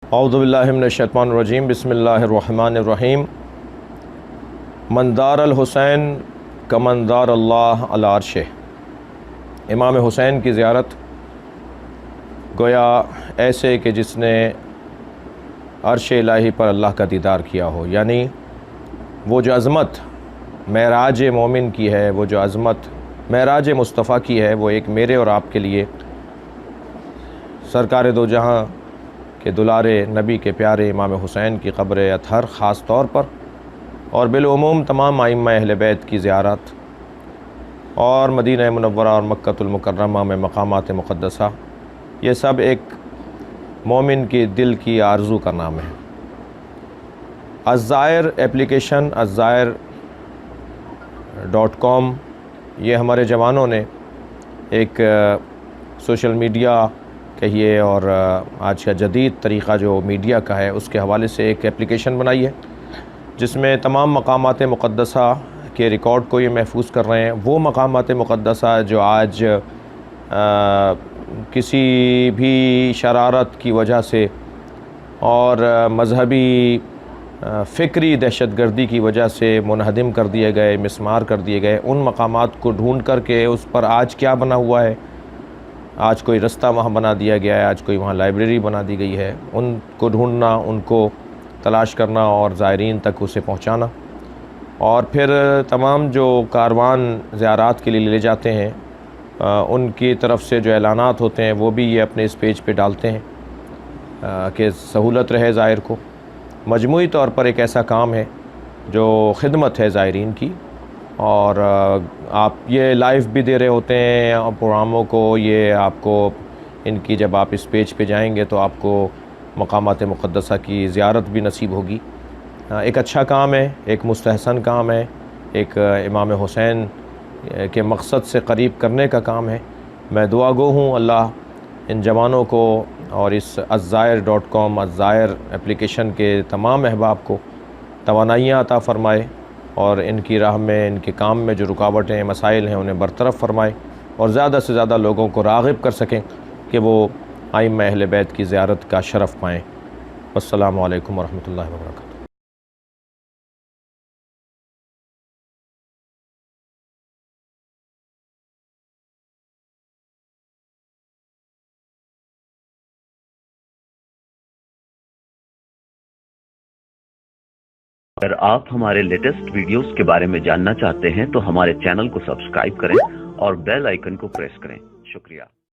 औज़ु बिल्लाहि मिनश्शैतानिर रजीम बिस्मिल्लाहिर रहमानिर रहीम। मन दारल हुसैन कमन दारल्लाह अला अर्शे। इमाम हुसैन की ज़ियारत गोया ऐसे कि जिसने अर्श इलाही पर अल्लाह का दीदार किया हो, यानी वो जो अज़मत मेराज मोमिन की है, वो जो अज़मत मेराज मुस्तफ़ा की है, वो एक मेरे और आपके लिए सरकार दो जहां के दुलारे नबी के प्यारे इमाम हुसैन की क़ब्र अतहर ख़ास तौर पर और बिलउमूम तमाम आइम्मा अहले बैत की ज़ियारत और मदीना मुनव्वरा और मक्कतुल मुकर्रमा में मकामात मुक़द्दसा, ये सब एक मोमिन के दिल की आरज़ू का नाम है। अज़्ज़ायर एप्लीकेशन azzayr.com, ये हमारे जवानों ने एक सोशल मीडिया कहिए और आज का जदीद तरीक़ा जो मीडिया का है उसके हवाले से एक एप्लीकेशन बनाई है, जिसमें तमाम मकामात मुक़द्दसा के रिकॉर्ड को ये महफूज कर रहे हैं। वो मकामात मुक़द्दसा जो आज किसी भी शरारत की वजह से और मज़हबी फ़िक्री दहशतगर्दी की वजह से मुनहदिम कर दिए गए, मिसमार कर दिए गए, उन मकामात को ढूंढ कर के उस पर आज क्या बना हुआ है, आज कोई रास्ता वहाँ बना दिया गया है, आज कोई वहाँ लाइब्रेरी बना दी गई है, उनको ढूंढना, उनको तलाश करना और ज़ायरीन तक उसे पहुँचाना, और फिर तमाम जो कारवान ज़ियारात के लिए ले जाते हैं उनकी तरफ से जो ऐलानात होते हैं वो भी ये अपने इस पेज पे डालते हैं कि सहूलत रहे ज़ायर को। मजमूई तौर पर एक ऐसा काम है जो खिदमत है ज़ायरीन की, और आप ये लाइव भी दे रहे होते हैं प्रोग्रामों को। ये आपको इनकी जब आप इस पेज पे जाएंगे तो आपको मकामात मुक़द्दसा की ज़ियारत भी नसीब होगी। एक अच्छा काम है, एक मुस्तहसन काम है, एक इमाम हुसैन के मकसद से करीब करने का काम है। मैं दुआ गो हूँ अल्लाह इन जवानों को और इस azzayr.com अज़्ज़ायर एप्लीकेशन के तमाम अहबाब को तवानाइयाँ अता फ़रमाए और इनकी राह में, इनके काम में जो रुकावटें मसाइल हैं उन्हें बरतरफ फ़रमाए और ज़्यादा से ज़्यादा लोगों को राग़िब कर सकें कि वो आइम्मा अहले बैत की ज़ियारत का शरफ़ पाएँ। अस्सलामु अलैकुम वरहमतुल्लाहि वबरकातुहू। अगर आप हमारे लेटेस्ट वीडियोस के बारे में जानना चाहते हैं तो हमारे चैनल को सब्सक्राइब करें और बेल आइकन को प्रेस करें। शुक्रिया।